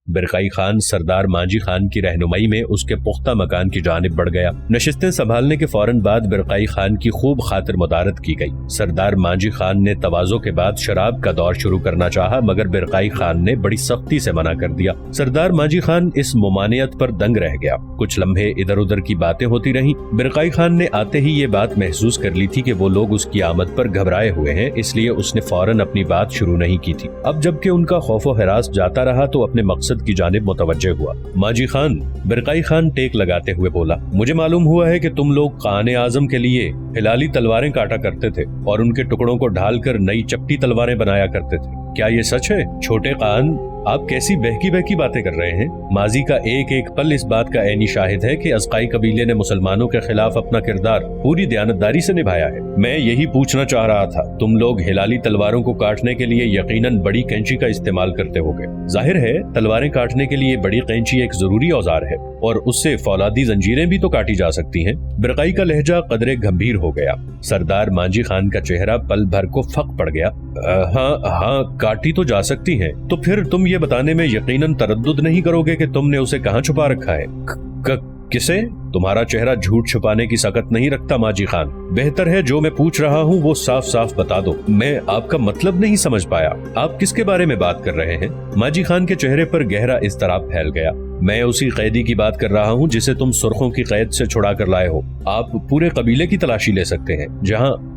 برقعی خان سردار مانجی خان کی رہنمائی میں اس کے پختہ مکان کی جانب بڑھ گیا۔ نشستیں سنبھالنے کے فوراً بعد برقعی خان کی خوب خاطر مدارت کی گئی۔ سردار مانجی خان نے تواضع کے بعد شراب کا دور شروع کرنا چاہا، مگر برقعی خان نے بڑی سختی سے منع کر دیا۔ سردار مانجی خان اس ممانعت پر دنگ رہ گیا۔ کچھ لمحے ادھر ادھر کی باتیں ہوتی رہیں۔ برقعی خان نے آتے ہی یہ بات محسوس کر لی تھی کہ وہ لوگ اس کی آمد پر گھبرائے ہوئے ہیں، اس لیے اس نے فوراً اپنی بات شروع نہیں کی تھی۔ اب جبکہ ان کا خوف و ہراس جاتا رہا تو اپنے مقصد کی جانب متوجہ ہوا۔ مانجی خان، برقعی خان ٹیک لگاتے ہوئے بولا، مجھے معلوم ہوا ہے کہ تم لوگ قائد اعظم کے لیے ہلالی تلواریں کاٹا کرتے تھے اور ان کے ٹکڑوں کو ڈھال کر نئی چپٹی تلواریں بنایا کرتے تھے۔ کیا یہ سچ ہے؟ چھوٹے قائد، آپ کیسی بہکی بہکی باتیں کر رہے ہیں؟ ماضی کا ایک ایک پل اس بات کا عینی شاہد ہے کہ ازقائی قبیلے نے مسلمانوں کے خلاف اپنا کردار پوری دیانتداری سے نبھایا ہے۔ میں یہی پوچھنا چاہ رہا تھا، تم لوگ ہلالی تلواروں کو کاٹنے کے لیے یقیناً بڑی کینچی کا استعمال کرتے ہوگے۔ ظاہر ہے تلواریں کاٹنے کے لیے بڑی کینچی ایک ضروری اوزار ہے اور اس سے فولادی زنجیریں بھی تو کاٹی جا سکتی ہیں۔ برقعی کا لہجہ قدرے گمبھیر ہو گیا۔ سردار مانجی خان کا چہرہ پل بھر کو پھک پڑ گیا۔ ہاں کاٹی تو جا سکتی ہیں، تو پھر تم یہ بتانے میں یقیناً تردد نہیں کرو گے کہ تم نے اسے کہاں چھپا رکھا ہے؟ کسے؟ تمہارا چہرہ جھوٹ چھپانے کی سکت نہیں رکھتا مانجی خان۔ بہتر ہے جو میں پوچھ رہا ہوں وہ صاف صاف بتا دو۔ میں آپ کا مطلب نہیں سمجھ پایا، آپ کس کے بارے میں بات کر رہے ہیں؟ مانجی خان کے چہرے پر گہرا اضطراب پھیل گیا۔ میں اسی قیدی کی بات کر رہا ہوں جسے تم سرخوں کی قید سے چھڑا کر لائے ہو۔ آپ پورے قبیلے کی تلاشی لے سکتے ہیں،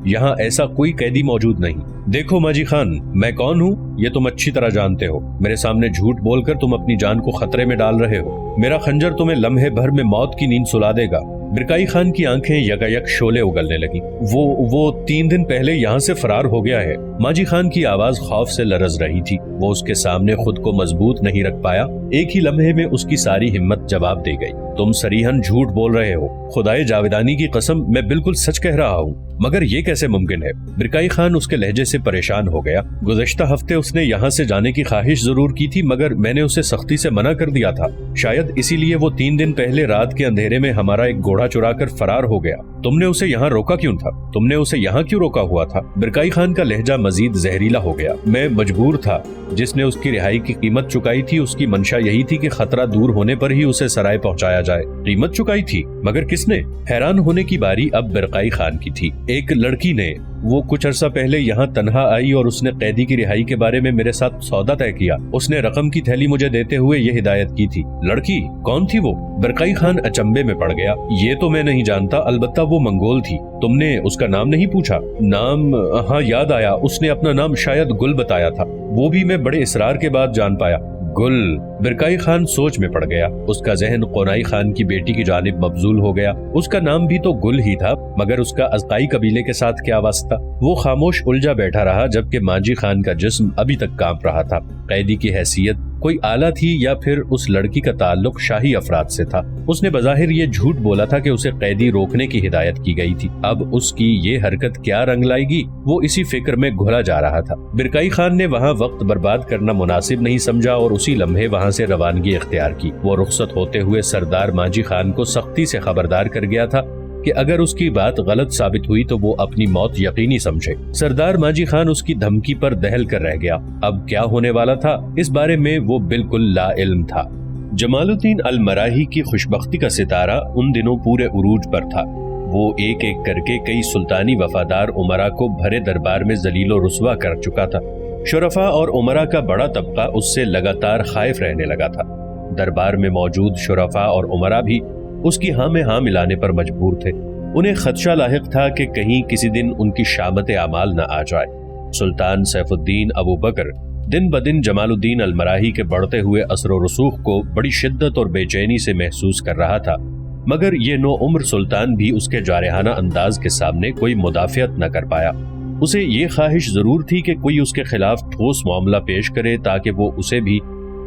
یہاں ایسا کوئی قیدی موجود نہیں۔ دیکھو مانجی خان، میں کون ہوں یہ تم اچھی طرح جانتے ہو۔ میرے سامنے جھوٹ بول کر تم اپنی جان کو خطرے میں ڈال رہے ہو۔ میرا خنجر تمہیں لمحے بھر میں موت کی نیند سلا دے گا۔ برقعی خان کی آنکھیں یکایک شعلے اگلنے لگی۔ وہ 3 دن پہلے یہاں سے فرار ہو گیا ہے۔ مانجی خان کی آواز خوف سے لرز رہی تھی۔ وہ اس کے سامنے خود کو مضبوط نہیں رکھ پایا۔ ایک ہی لمحے میں اس کی ساری ہمت جواب دے گئی۔ تم صریحاً جھوٹ بول رہے ہو۔ خدائے جاویدانی کی قسم، میں بالکل سچ کہہ رہا ہوں۔ مگر یہ کیسے ممکن ہے؟ برقعی خان اس کے لہجے سے پریشان ہو گیا۔ گزشتہ ہفتے اس نے یہاں سے جانے کی خواہش ضرور کی تھی، مگر میں نے اسے سختی سے منع کر دیا تھا۔ شاید اسی لیے وہ 3 دن پہلے رات کے اندھیرے میں ہمارا ایک گھوڑا چرا کر فرار ہو گیا۔ تم نے اسے یہاں روکا کیوں تھا؟ تم نے اسے یہاں کیوں روکا ہوا تھا؟ برقعی خان کا لہجہ مزید زہریلا ہو گیا۔ میں مجبور تھا۔ جس نے اس کی رہائی کی قیمت چکائی تھی اس کی منشا یہی تھی کہ خطرہ دور ہونے پر ہی اسے سرائے پہنچایا جائے۔ قیمت چکائی تھی؟ مگر کس نے؟ حیران ہونے کی باری اب برقعی خان کی تھی۔ ایک لڑکی نے۔ وہ کچھ عرصہ پہلے یہاں تنہا آئی اور اس نے قیدی کی رہائی کے بارے میں میرے ساتھ سودا طے کیا۔ اس نے رقم کی تھیلی مجھے دیتے ہوئے یہ ہدایت کی تھی۔ لڑکی کون تھی وہ؟ برقعی خان اچنبے میں پڑ گیا۔ یہ تو میں نہیں جانتا، البتہ وہ منگول تھی۔ تم نے اس کا نام نہیں پوچھا؟ نام؟ ہاں یاد آیا، اس نے اپنا نام شاید گل بتایا تھا، وہ بھی میں بڑے اصرار کے بعد جان پایا۔ گل؟ برقعی خان سوچ میں پڑ گیا۔ اس کا ذہن قونائی خان کی بیٹی کی جانب مبذول ہو گیا۔ اس کا نام بھی تو گل ہی تھا، مگر اس کا ازقائی قبیلے کے ساتھ کیا واسطہ؟ وہ خاموش الجھا بیٹھا رہا جبکہ مانجی خان کا جسم ابھی تک کانپ رہا تھا۔ قیدی کی حیثیت کوئی آلہ تھی یا پھر اس لڑکی کا تعلق شاہی افراد سے تھا؟ اس نے بظاہر یہ جھوٹ بولا تھا کہ اسے قیدی روکنے کی ہدایت کی گئی تھی۔ اب اس کی یہ حرکت کیا رنگ لائے گی؟ وہ اسی فکر میں گھلا جا رہا تھا۔ برقعی خان نے وہاں وقت برباد کرنا مناسب نہیں سمجھا اور اسی لمحے وہاں سے روانگی اختیار کی۔ وہ رخصت ہوتے ہوئے سردار مانجی خان کو سختی سے خبردار کر گیا تھا کہ اگر اس کی بات غلط ثابت ہوئی تو وہ اپنی موت یقینی سمجھے۔ سردار مانجی خان اس کی دھمکی پر دہل کر رہ گیا۔ اب کیا ہونے والا تھا اس بارے میں وہ بالکل لا علم تھا۔ جمال الدین المراحی کی خوشبختی کا ستارہ ان دنوں پورے عروج پر تھا۔ وہ ایک ایک کر کے کئی سلطانی وفادار امراء کو بھرے دربار میں ذلیل و رسوا کر چکا تھا۔ شرفاء اور امراء کا بڑا طبقہ اس سے لگاتار خائف رہنے لگا تھا۔ دربار میں موجود شرفاء اور امراء بھی اس کی ہاں میں ہاں ملانے پر مجبور تھے۔ انہیں خدشہ لاحق تھا کہ کہیں کسی دن ان کی شامت اعمال نہ آ جائے۔ سلطان سیف الدین ابو بکر دن بدن جمال الدین المراحی کے بڑھتے ہوئے اثر و رسوخ کو بڑی شدت اور بے چینی سے محسوس کر رہا تھا، مگر یہ نو عمر سلطان بھی اس کے جارحانہ انداز کے سامنے کوئی مدافعت نہ کر پایا۔ اسے یہ خواہش ضرور تھی کہ کوئی اس کے خلاف ٹھوس معاملہ پیش کرے تاکہ وہ اسے بھی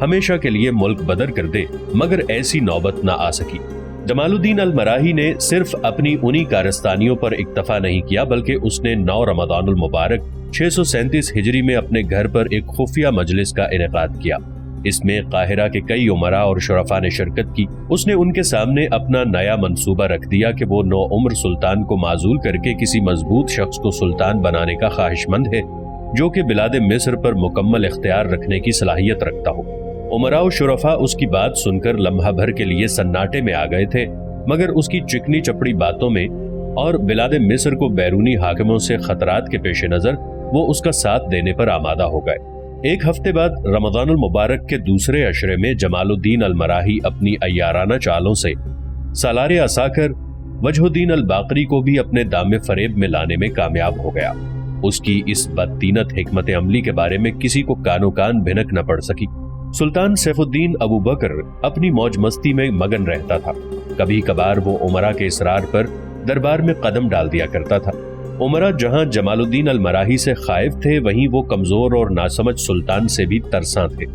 ہمیشہ کے لیے ملک بدر کر دے، مگر ایسی نوبت نہ آ سکی۔ جمال الدین المراحی نے صرف اپنی انہی کارستانیوں پر اکتفا نہیں کیا، بلکہ اس نے 9 رمضان المبارک 637 ہجری میں اپنے گھر پر ایک خفیہ مجلس کا انعقاد کیا۔ اس میں قاہرہ کے کئی امراء اور شرفاء نے شرکت کی۔ اس نے ان کے سامنے اپنا نیا منصوبہ رکھ دیا کہ وہ نو عمر سلطان کو معزول کر کے کسی مضبوط شخص کو سلطان بنانے کا خواہش مند ہے جو کہ بلاد مصر پر مکمل اختیار رکھنے کی صلاحیت رکھتا ہو۔ امراء و شرفا اس کی بات سن کر لمحہ بھر کے لیے سناٹے میں آ گئے تھے، مگر اس کی چکنی چپڑی باتوں میں اور بلاد مصر کو بیرونی حاکموں سے خطرات کے پیش نظر وہ اس کا ساتھ دینے پر آمادہ ہو گئے۔ ایک ہفتے بعد رمضان المبارک کے دوسرے عشرے میں جمال الدین المراحی اپنی عیارانہ چالوں سے سالار عساکر وجہ الدین الباقری کو بھی اپنے دام فریب میں لانے میں کامیاب ہو گیا۔ اس کی اس بدتینت حکمت عملی کے بارے میں کسی کو کانو کان بھنک نہ پڑ سکی۔ سلطان سیف الدین ابو بکر اپنی موج مستی میں مگن رہتا تھا۔ کبھی کبھار وہ امراء کے اصرار پر دربار میں قدم ڈال دیا کرتا تھا۔ امراء جہاں جمال الدین المراحی سے خائف تھے، وہیں وہ کمزور اور ناسمجھ سلطان سے بھی ترساں تھے۔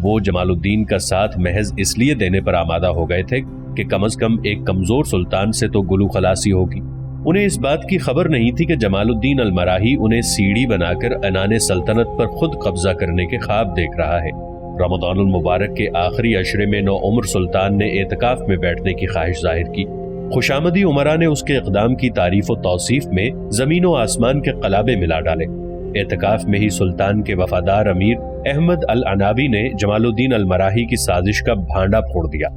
وہ جمال الدین کا ساتھ محض اس لیے دینے پر آمادہ ہو گئے تھے کہ کم از کم ایک کمزور سلطان سے تو گلو خلاصی ہوگی۔ انہیں اس بات کی خبر نہیں تھی کہ جمال الدین المراحی انہیں سیڑھی بنا کر عنان سلطنت پر خود قبضہ کرنے کے خواب دیکھ رہا ہے۔ رمضان المبارک کے آخری عشرے میں نوعمر سلطان نے اعتکاف میں بیٹھنے کی خواہش ظاہر کی۔ خوشامدی امراء نے اس کے اقدام کی تعریف و توصیف میں زمین و آسمان کے قلابے ملا ڈالے۔ اعتکاف میں ہی سلطان کے وفادار امیر احمد العنابی نے جمال الدین المراحی کی سازش کا بھانڈا پھوڑ دیا۔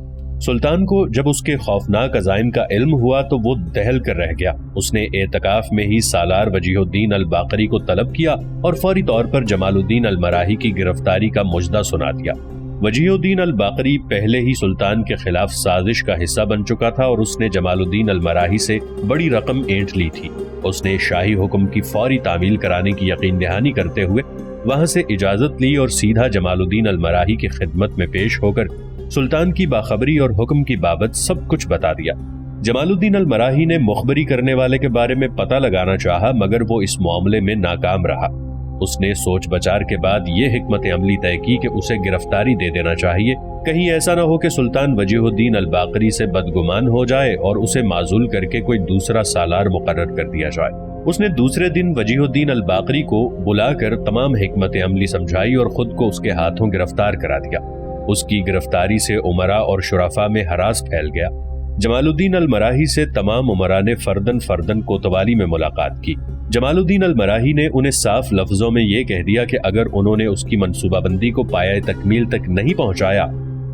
سلطان کو جب اس کے خوفناک عزائم کا علم ہوا تو وہ دہل کر رہ گیا۔ اس نے اعتکاف میں ہی سالار وجیہ الدین الباقری کو طلب کیا اور فوری طور پر جمال الدین المراحی کی گرفتاری کا مجدہ سنا دیا۔ وجیہ الدین الباقری پہلے ہی سلطان کے خلاف سازش کا حصہ بن چکا تھا اور اس نے جمال الدین المراحی سے بڑی رقم اینٹ لی تھی۔ اس نے شاہی حکم کی فوری تعمیل کرانے کی یقین دہانی کرتے ہوئے وہاں سے اجازت لی اور سیدھا جمال الدین المراحی کی خدمت میں پیش ہو کر سلطان کی باخبری اور حکم کی بابت سب کچھ بتا دیا۔ جمال الدین المراحی نے مخبری کرنے والے کے بارے میں پتہ لگانا چاہا، مگر وہ اس معاملے میں ناکام رہا۔ اس نے سوچ بچار کے بعد یہ حکمت عملی طے کی کہ اسے گرفتاری دے دینا چاہیے، کہیں ایسا نہ ہو کہ سلطان وجیہ الدین الباقری سے بدگمان ہو جائے اور اسے معزول کر کے کوئی دوسرا سالار مقرر کر دیا جائے۔ اس نے دوسرے دن وجیہ الدین الباقری کو بلا کر تمام حکمت عملی سمجھائی اور خود کو اس کے ہاتھوں گرفتار کرا دیا۔ اس کی گرفتاری سے امراء اور شرفاء میں ہراس پھیل گیا۔ جمال الدین المراحی سے تمام امراء نے فردن فردن کوتوالی میں ملاقات کی۔ جمال الدین المراحی نے انہیں صاف لفظوں میں یہ کہہ دیا کہ اگر انہوں نے اس کی منصوبہ بندی کو پایہ تکمیل تک نہیں پہنچایا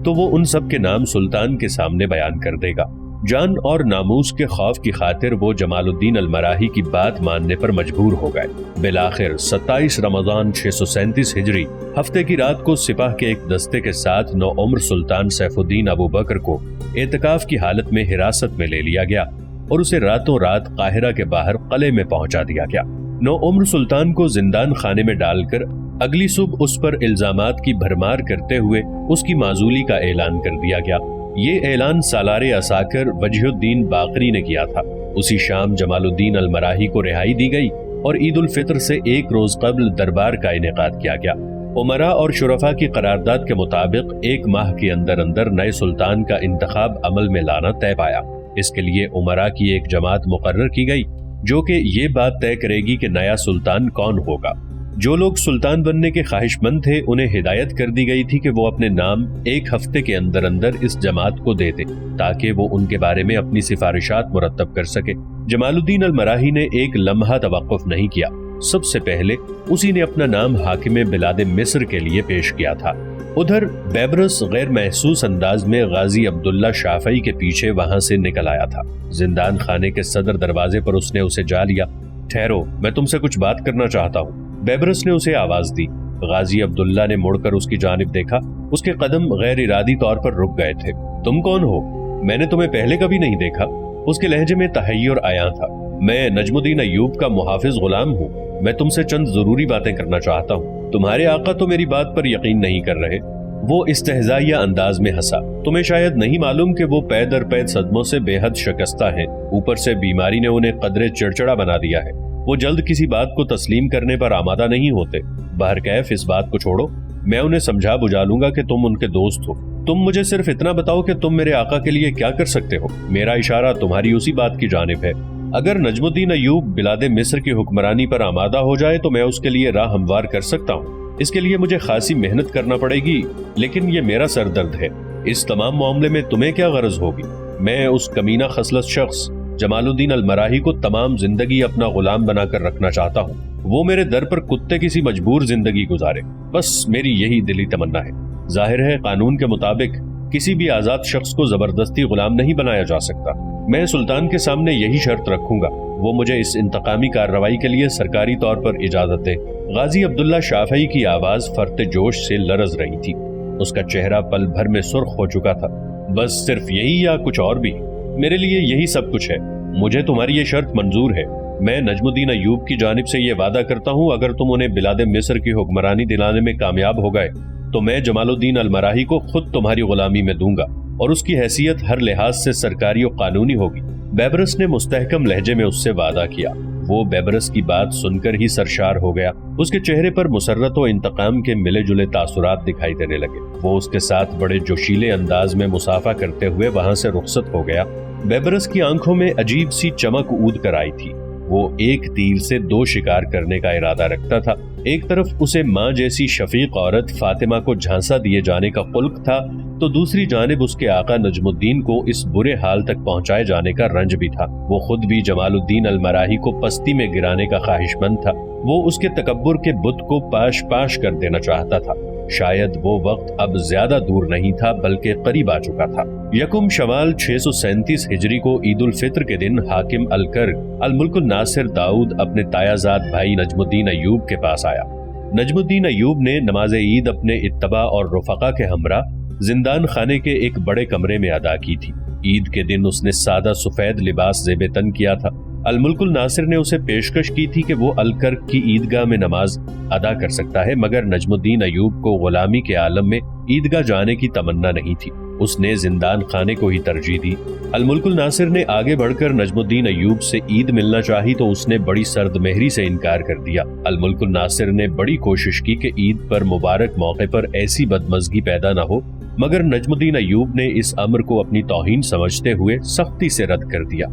تو وہ ان سب کے نام سلطان کے سامنے بیان کر دے گا۔ جان اور ناموس کے خوف کی خاطر وہ جمال الدین المراحی کی بات ماننے پر مجبور ہو گئے۔ بالآخر 27 رمضان 637 ہجری ہفتے کی رات کو سپاہ کے ایک دستے کے ساتھ نوعمر سلطان سیف الدین ابو بکر کو اعتکاف کی حالت میں حراست میں لے لیا گیا اور اسے راتوں رات قاہرہ کے باہر قلعے میں پہنچا دیا گیا۔ نوعمر سلطان کو زندان خانے میں ڈال کر اگلی صبح اس پر الزامات کی بھرمار کرتے ہوئے اس کی معزولی کا اعلان کر دیا گیا۔ یہ اعلان سالار عساکر وجہ الدین باقری نے کیا تھا۔ اسی شام جمال الدین المراحی کو رہائی دی گئی اور عید الفطر سے ایک روز قبل دربار کا انعقاد کیا گیا۔ امراء اور شرفاء کی قرارداد کے مطابق 1 ماہ کے اندر اندر نئے سلطان کا انتخاب عمل میں لانا طے پایا۔ اس کے لیے امراء کی ایک جماعت مقرر کی گئی جو کہ یہ بات طے کرے گی کہ نیا سلطان کون ہوگا۔ جو لوگ سلطان بننے کے خواہش مند تھے انہیں ہدایت کر دی گئی تھی کہ وہ اپنے نام 1 ہفتے کے اندر اندر اس جماعت کو دے دیں تاکہ وہ ان کے بارے میں اپنی سفارشات مرتب کر سکے۔ جمال الدین المراحی نے ایک لمحہ توقف نہیں کیا۔ سب سے پہلے اسی نے اپنا نام حاکم بلاد مصر کے لیے پیش کیا تھا۔ ادھر بیبرس غیر محسوس انداز میں غازی عبداللہ شافعی کے پیچھے وہاں سے نکل آیا تھا۔ زندان خانے کے صدر دروازے پر اس نے اسے جا لیا۔ ٹھہرو، میں تم سے کچھ بات کرنا چاہتا ہوں۔ بیبرس نے اسے آواز دی۔ غازی عبداللہ نے مڑ کر اس کی جانب دیکھا۔ اس کے قدم غیر ارادی طور پر رک گئے تھے۔ تم کون ہو؟ میں نے تمہیں پہلے کبھی نہیں دیکھا۔ اس کے لہجے میں تحیر عیاں تھا۔ میں نجم الدین ایوب کا محافظ غلام ہوں۔ میں تم سے چند ضروری باتیں کرنا چاہتا ہوں۔ تمہارے آقا تو میری بات پر یقین نہیں کر رہے۔ وہ استہزائیہ انداز میں ہنسا۔ تمہیں شاید نہیں معلوم کہ وہ پے در پے صدموں سے بے حد شکستہ ہیں۔ اوپر سے بیماری نے انہیں قدرے چڑچڑا بنا دیا ہے۔ وہ جلد کسی بات کو تسلیم کرنے پر آمادہ نہیں ہوتے۔ بہرکیف اس بات کو چھوڑو، میں انہیں سمجھا بجھا لوں گا کہ تم ان کے دوست ہو۔ تم مجھے صرف اتنا بتاؤ کہ تم میرے آقا کے لیے کیا کر سکتے ہو۔ میرا اشارہ تمہاری اسی بات کی جانب ہے۔ اگر نجم الدین ایوب بلاد مصر کی حکمرانی پر آمادہ ہو جائے تو میں اس کے لیے راہ ہموار کر سکتا ہوں۔ اس کے لیے مجھے خاصی محنت کرنا پڑے گی، لیکن یہ میرا سر درد ہے۔ اس تمام معاملے میں تمہیں کیا غرض ہوگی؟ میں اس کمینہ خصلت شخص جمال الدین المراحی کو تمام زندگی اپنا غلام بنا کر رکھنا چاہتا ہوں۔ وہ میرے در پر کتے کسی مجبور زندگی گزارے، بس میری یہی دلی تمنا ہے۔ ظاہر ہے قانون کے مطابق کسی بھی آزاد شخص کو زبردستی غلام نہیں بنایا جا سکتا۔ میں سلطان کے سامنے یہی شرط رکھوں گا، وہ مجھے اس انتقامی کارروائی کے لیے سرکاری طور پر اجازت دے۔ غازی عبداللہ شافعی کی آواز فرط جوش سے لرز رہی تھی، اس کا چہرہ پل بھر میں سرخ ہو چکا تھا۔ بس صرف یہی یا کچھ اور بھی؟ میرے لیے یہی سب کچھ ہے۔ مجھے تمہاری یہ شرط منظور ہے۔ میں نجم الدین ایوب کی جانب سے یہ وعدہ کرتا ہوں، اگر تم انہیں بلاد مصر کی حکمرانی دلانے میں کامیاب ہو گئے تو میں جمال الدین المراحی کو خود تمہاری غلامی میں دوں گا، اور اس کی حیثیت ہر لحاظ سے سرکاری و قانونی ہوگی۔ بیبرس نے مستحکم لہجے میں اس سے وعدہ کیا۔ وہ بیبرس کی بات سن کر ہی سرشار ہو گیا۔ اس کے چہرے پر مسرت و انتقام کے ملے جلے تاثرات دکھائی دینے لگے۔ وہ اس کے ساتھ بڑے جوشیلے انداز میں مصافحہ کرتے ہوئے وہاں سے رخصت ہو گیا۔ بیبرس کی آنکھوں میں عجیب سی چمک اود کر آئی تھی۔ وہ ایک تیر سے دو شکار کرنے کا ارادہ رکھتا تھا۔ ایک طرف اسے ماں جیسی شفیق عورت فاطمہ کو جھانسا دیے جانے کا خلق تھا، تو دوسری جانب اس کے آقا نجم الدین کو اس برے حال تک پہنچائے جانے کا رنج بھی تھا۔ وہ خود بھی جمال الدین المراحی کو پستی میں گرانے کا خواہش مند تھا۔ وہ اس کے تکبر کے بت کو پاش پاش کر دینا چاہتا تھا۔ شاید وہ وقت اب زیادہ دور نہیں تھا بلکہ قریب آ چکا تھا۔ یکم شوال 637 ہجری کو عید الفطر کے دن حاکم الکرگ الملک الناصر داؤد اپنے تایا زاد بھائی نجم الدین ایوب کے پاس آیا۔ نجم الدین ایوب نے نماز عید اپنے اتباع اور رفقا کے ہمراہ زندان خانے کے ایک بڑے کمرے میں ادا کی تھی۔ عید کے دن اس نے سادہ سفید لباس زیب تن کیا تھا۔ الملک الناصر نے اسے پیشکش کی تھی کہ وہ الکرگ کی عیدگاہ میں نماز ادا کر سکتا ہے، مگر نجم الدین ایوب کو غلامی کے عالم میں عیدگاہ جانے کی تمنا نہیں تھی۔ اس نے زندان خانے کو ہی ترجیح دی۔ الملک الناصر نے آگے بڑھ کر نجم الدین ایوب سے عید ملنا چاہی تو اس نے بڑی سرد مہری سے انکار کر دیا۔ الملک الناصر نے بڑی کوشش کی کہ عید پر مبارک موقع پر ایسی بدمزگی پیدا نہ ہو، مگر نجم الدین ایوب نے اس امر کو اپنی توہین سمجھتے ہوئے سختی سے رد کر دیا۔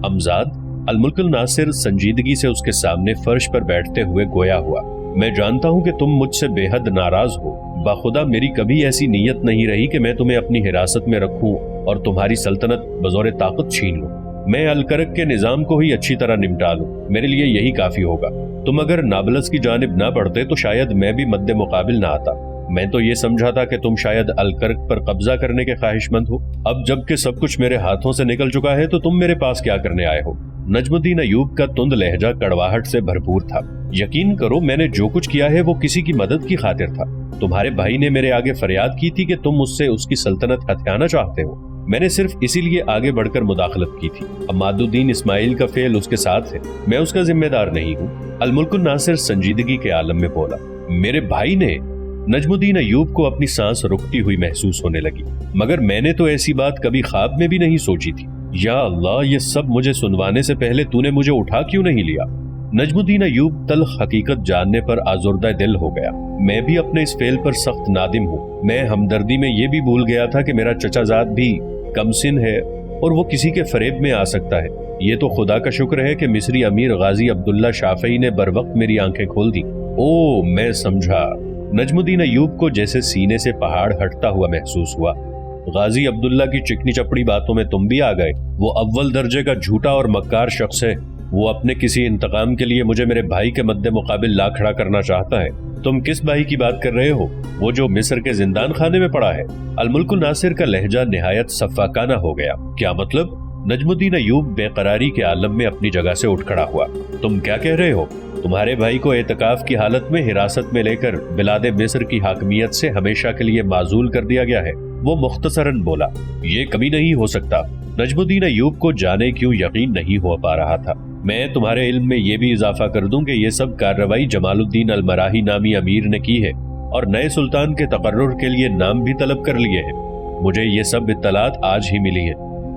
امزاد، الملک الناصر سنجیدگی سے اس کے سامنے فرش پر بیٹھتے ہوئے گویا ہوا، میں جانتا ہوں کہ تم مجھ سے بے حد ناراض ہو۔ باخدا میری کبھی ایسی نیت نہیں رہی کہ میں تمہیں اپنی حراست میں رکھوں اور تمہاری سلطنت بزور طاقت چھین لوں۔ میں الکرگ کے نظام کو ہی اچھی طرح نمٹا لوں، میرے لیے یہی کافی ہوگا۔ تم اگر نابلس کی جانب نہ بڑھتے تو شاید میں بھی مد مقابل نہ آتا۔ میں تو یہ سمجھا تھا کہ تم شاید الکرگ پر قبضہ کرنے کے خواہش مند ہو۔ اب جب کہ سب کچھ میرے ہاتھوں سے نکل چکا ہے تو تم میرے پاس کیا کرنے آئے ہو؟ نجم الدین ایوب کا تند لہجہ کڑواہٹ سے بھرپور تھا۔ یقین کرو میں نے جو کچھ کیا ہے وہ کسی کی مدد کی خاطر تھا۔ تمہارے بھائی نے میرے آگے فریاد کی تھی کہ تم مجھ سے اس کی سلطنت ہتھیانا چاہتے ہو، میں نے صرف اسی لیے آگے بڑھ کر مداخلت کی تھی۔ عماد الدین اسماعیل کا فعل اس کے ساتھ ہے، میں اس کا ذمہ دار نہیں ہوں۔ الملک الناصر سنجیدگی کے عالم میں بولا۔ میرے بھائی نے؟ نجم الدین ایوب کو اپنی سانس رکتی ہوئی محسوس ہونے لگی۔ مگر میں نے تو ایسی بات کبھی خواب میں بھی نہیں سوچی تھی۔ یا اللہ، یہ سب مجھے سنوانے سے پہلے تو نے مجھے اٹھا کیوں نہیں لیا؟ نجم الدین ایوب تلخ حقیقت جاننے پر آزردہ دل ہو گیا۔ میں بھی اپنے اس فعل پر سخت نادم ہوں۔ میں ہمدردی میں یہ بھی بھول گیا تھا کہ میرا چچا زاد بھی کم سن ہے اور وہ کسی کے فریب میں آ سکتا ہے۔ یہ تو خدا کا شکر ہے کہ مصری امیر غازی عبداللہ شافعی نے بر وقت میری آنکھیں کھول دی۔ او، میں سمجھا۔ نجم الدین ایوب کو جیسے سینے سے پہاڑ ہٹتا ہوا محسوس ہوا۔ غازی عبداللہ کی چکنی چپڑی باتوں میں تم بھی آ گئے۔ وہ اول درجے کا جھوٹا اور مکار شخص ہے۔ وہ اپنے کسی انتقام کے لیے مجھے میرے بھائی کے مد مقابل لا کھڑا کرنا چاہتا ہے۔ تم کس بھائی کی بات کر رہے ہو؟ وہ جو مصر کے زندان خانے میں پڑا ہے؟ الملک الناصر کا لہجہ نہایت سفاکانہ ہو گیا۔ کیا مطلب؟ نجم الدین ایوب بے قراری کے عالم میں اپنی جگہ سے اٹھ کھڑا ہوا۔ تم کیا کہہ رہے ہو؟ تمہارے بھائی کو اعتکاف کی حالت میں حراست میں لے کر بلاد مصر کی حاکمیت سے ہمیشہ کے لیے معزول کر دیا گیا ہے۔ وہ مختصراً بولا۔ یہ کبھی نہیں ہو سکتا۔ نجم الدین ایوب کو جانے کیوں یقین نہیں ہو پا رہا تھا۔ میں تمہارے علم میں یہ بھی اضافہ کر دوں کہ یہ سب کارروائی جمال الدین المراحی نامی امیر نے کی ہے اور نئے سلطان کے تقرر کے لیے نام بھی طلب کر لیے ہیں۔ مجھے یہ سب اطلاعات آج ہی ملی ہیں،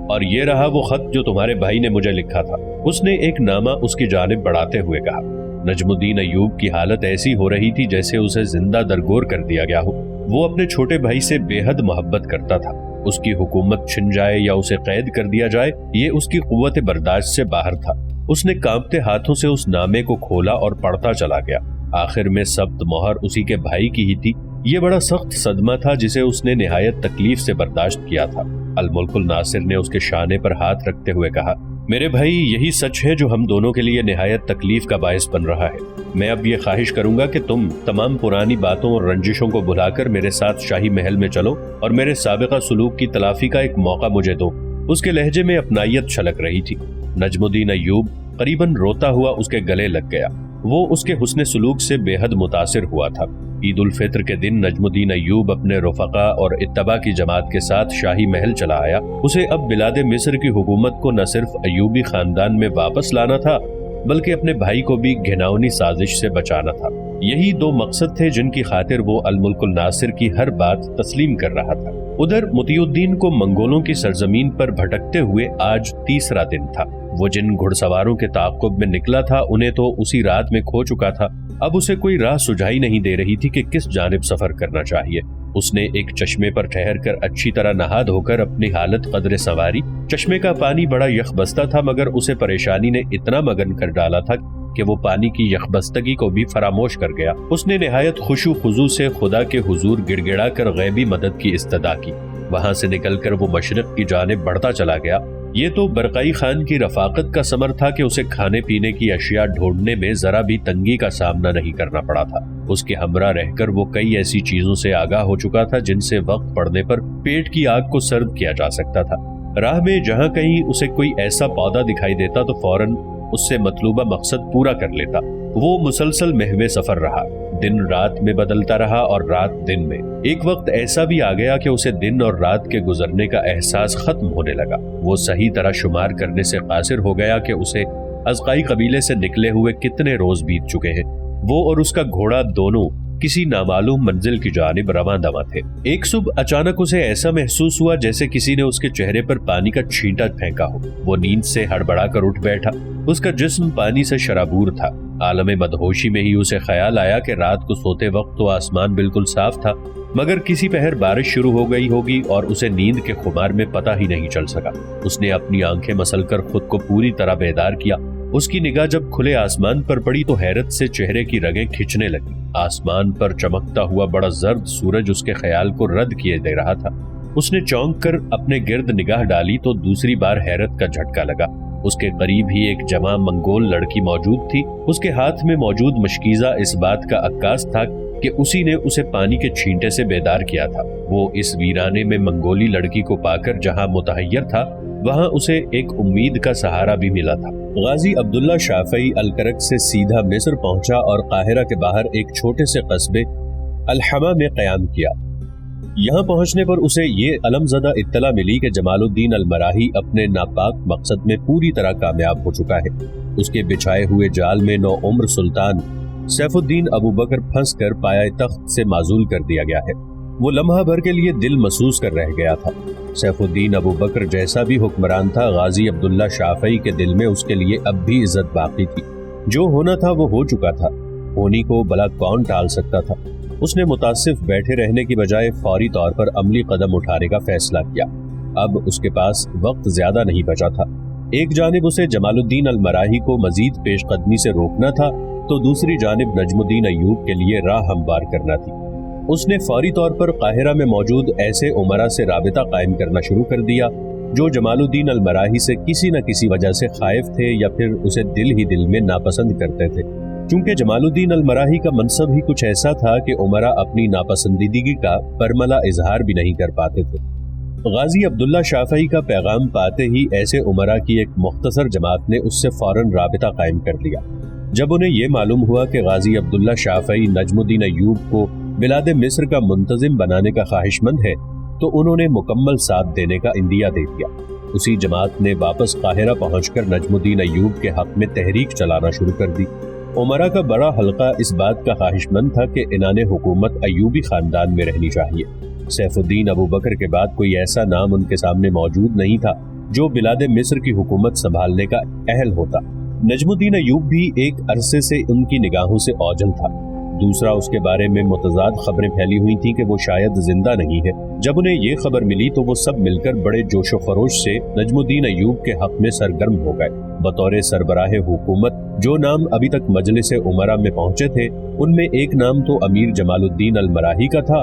اور یہ رہا وہ خط جو تمہارے بھائی نے مجھے لکھا تھا۔ اس نے ایک نامہ اس کی جانب بڑھاتے ہوئے کہا۔ نجم الدین ایوب کی حالت ایسی ہو رہی تھی جیسے اسے زندہ درگور کر دیا گیا ہو۔ وہ اپنے چھوٹے بھائی سے بے حد محبت کرتا تھا۔ اس کی حکومت چھن جائے یا اسے قید کر دیا جائے، یہ اس کی قوت برداشت سے باہر تھا۔ اس نے کانپتے ہاتھوں سے اس نامے کو کھولا اور پڑھتا چلا گیا۔ آخر میں ثبت مہر اسی کے بھائی کی ہی تھی۔ یہ بڑا سخت صدمہ تھا جسے اس نے نہایت تکلیف سے برداشت کیا تھا۔ الملک الناصر نے اس کے شانے پر ہاتھ رکھتے ہوئے کہا، میرے بھائی یہی سچ ہے جو ہم دونوں کے لیے نہایت تکلیف کا باعث بن رہا ہے۔ میں اب یہ خواہش کروں گا کہ تم تمام پرانی باتوں اور رنجشوں کو بھلا کر میرے ساتھ شاہی محل میں چلو اور میرے سابقہ سلوک کی تلافی کا ایک موقع مجھے دو۔ اس کے لہجے میں اپنائیت چھلک رہی تھی۔ نجم الدین ایوب قریباً روتا ہوا اس کے گلے لگ گیا۔ وہ اس کے حسن سلوک سے بے حد متاثر ہوا تھا۔ عید الفطر کے دن نجم الدین ایوب اپنے رفقا اور اتباع کی جماعت کے ساتھ شاہی محل چلا آیا۔ اسے اب بلاد مصر کی حکومت کو نہ صرف ایوبی خاندان میں واپس لانا تھا بلکہ اپنے بھائی کو بھی گھناؤنی سازش سے بچانا تھا۔ یہی دو مقصد تھے جن کی خاطر وہ الملک الناصر کی ہر بات تسلیم کر رہا تھا۔ ادھر مطیع الدین کو منگولوں کی سرزمین پر بھٹکتے ہوئے آج تیسرا دن تھا۔ وہ جن گھڑ سواروں کے تعاقب میں نکلا تھا انہیں تو اسی رات میں کھو چکا تھا۔ اب اسے کوئی راہ سجائی نہیں دے رہی تھی کہ کس جانب سفر کرنا چاہیے۔ اس نے ایک چشمے پر ٹھہر کر اچھی طرح نہا دھو کر اپنی حالت قدرے سنواری۔ چشمے کا پانی بڑا یخبستہ تھا مگر اسے پریشانی نے اتنا مگن کر ڈالا تھا کہ وہ پانی کی یخبستگی کو بھی فراموش کر گیا۔ اس نے نہایت خشوع خضوع سے خدا کے حضور گڑ گڑا کر غیبی مدد کی استدعا کی۔ وہاں سے نکل کر وہ مشرق کی جانب بڑھتا چلا گیا۔ یہ تو برقعی خان کی رفاقت کا ثمر تھا کہ اسے کھانے پینے کی اشیاء ڈھونڈنے میں ذرا بھی تنگی کا سامنا نہیں کرنا پڑا تھا۔ اس کے ہمراہ رہ کر وہ کئی ایسی چیزوں سے آگاہ ہو چکا تھا جن سے وقت پڑنے پر پیٹ کی آگ کو سرد کیا جا سکتا تھا۔ راہ میں جہاں کہیں اسے کوئی ایسا پودا دکھائی دیتا تو فوراً اس سے مطلوبہ مقصد پورا کر لیتا۔ وہ مسلسل محو سفر رہا، دن رات میں بدلتا رہا اور رات دن میں۔ ایک وقت ایسا بھی آ گیا کہ اسے دن اور رات کے گزرنے کا احساس ختم ہونے لگا۔ وہ صحیح طرح شمار کرنے سے قاصر ہو گیا کہ اسے ازقائی قبیلے سے نکلے ہوئے کتنے روز بیت چکے ہیں۔ وہ اور اس کا گھوڑا دونوں کسی نامعلوم منزل کی جانب رواں دواں تھے۔ ایک صبح اچانک اسے ایسا محسوس ہوا جیسے کسی نے اس کے چہرے پر پانی کا چھینٹا پھینکا ہو۔ وہ نیند سے ہڑبڑا کر اٹھ بیٹھا۔ اس کا جسم پانی سے شرابور تھا۔ عالم مدہوشی میں ہی اسے خیال آیا کہ رات کو سوتے وقت تو آسمان بالکل صاف تھا مگر کسی پہر بارش شروع ہو گئی ہوگی اور اسے نیند کے خمار میں پتہ ہی نہیں چل سکا۔ اس نے اپنی آنکھیں مسل کر خود کو پوری طرح بیدار کیا۔ اس کی نگاہ جب کھلے آسمان پر پڑی تو حیرت سے چہرے کی رگیں کھچنے لگی۔ آسمان پر چمکتا ہوا بڑا زرد سورج اس کے خیال کو رد کیے دے رہا تھا۔ اس نے چونک کر اپنے گرد نگاہ ڈالی تو دوسری بار حیرت کا جھٹکا لگا۔ اس کے قریب ہی ایک جوان منگول لڑکی موجود تھی۔ اس کے ہاتھ میں موجود مشکیزہ اس بات کا عکاس تھا کہ اسی نے اسے پانی کے چھینٹے سے بیدار کیا تھا۔ وہ اس ویرانے میں منگولی لڑکی کو پا کر جہاں متحیر تھا وہاں اسے ایک امید کا سہارا بھی ملا تھا۔ غازی عبداللہ شافعی الکرک سے سیدھا مصر پہنچا اور قاہرہ کے باہر ایک چھوٹے سے قصبے الحما میں قیام کیا۔ یہاں پہنچنے پر اسے یہ علم زدہ اطلاع ملی کہ جمال الدین المراحی اپنے ناپاک مقصد میں پوری طرح کامیاب ہو چکا ہے۔ اس کے بچھائے ہوئے جال میں نو عمر سلطان سیف الدین ابو بکر پھنس کر پایہ تخت سے معزول کر دیا گیا ہے۔ وہ لمحہ بھر کے لیے دل محسوس کر رہ گیا تھا۔ سیف الدین ابو بکر جیسا بھی حکمران تھا، غازی عبداللہ شافعی کے دل میں اس کے لیے اب بھی عزت باقی تھی۔ جو ہونا تھا وہ ہو چکا تھا، ہونی کو بھلا کون ٹال سکتا تھا۔ اس نے متاسف بیٹھے رہنے کی بجائے فوری طور پر عملی قدم اٹھانے کا فیصلہ کیا۔ اب اس کے پاس وقت زیادہ نہیں بچا تھا۔ ایک جانب اسے جمال الدین المراحی کو مزید پیش قدمی سے روکنا تھا تو دوسری جانب نجم الدین ایوب کے لیے راہ ہموار کرنا تھی۔ اس نے فوری طور پر قاہرہ میں موجود ایسے امراء سے رابطہ قائم کرنا شروع کر دیا جو جمال الدین المراحی سے کسی نہ کسی وجہ سے خائف تھے یا پھر اسے دل ہی دل میں ناپسند کرتے تھے۔ چونکہ جمال الدین المراحی کا منصب ہی کچھ ایسا تھا کہ امراء اپنی ناپسندیدگی کا برملا اظہار بھی نہیں کر پاتے تھے۔ غازی عبداللہ شافعی کا پیغام پاتے ہی ایسے امراء کی ایک مختصر جماعت نے اس سے فوراً رابطہ قائم کر لیا۔ جب انہیں یہ معلوم ہوا کہ غازی عبداللہ شافعی نجم الدین ایوب کو بلاد مصر کا منتظم بنانے کا خواہش مند ہے تو انہوں نے مکمل ساتھ دینے کا عندیہ دے دیا۔ اسی جماعت نے واپس قاہرہ پہنچ کر نجم الدین ایوب کے حق میں تحریک چلانا شروع کر دی۔ امراء کا بڑا حلقہ اس بات کا خواہش مند تھا کہ عنان حکومت ایوبی خاندان میں رہنی چاہیے۔ سیف الدین ابو بکر کے بعد کوئی ایسا نام ان کے سامنے موجود نہیں تھا جو بلاد مصر کی حکومت سنبھالنے کا اہل ہوتا۔ نجم الدین ایوب بھی ایک عرصے سے ان کی نگاہوں سے اوجھل تھا۔ دوسرا، اس کے بارے میں متضاد خبریں پھیلی ہوئی تھیں کہ وہ شاید زندہ نہیں ہے۔ جب انہیں یہ خبر ملی تو وہ سب مل کر بڑے جوش و خروش سے نجم الدین ایوب کے حق میں سرگرم ہو گئے۔ بطور سربراہ حکومت جو نام ابھی تک مجلس امراء میں پہنچے تھے ان میں ایک نام تو امیر جمال الدین المراحی کا تھا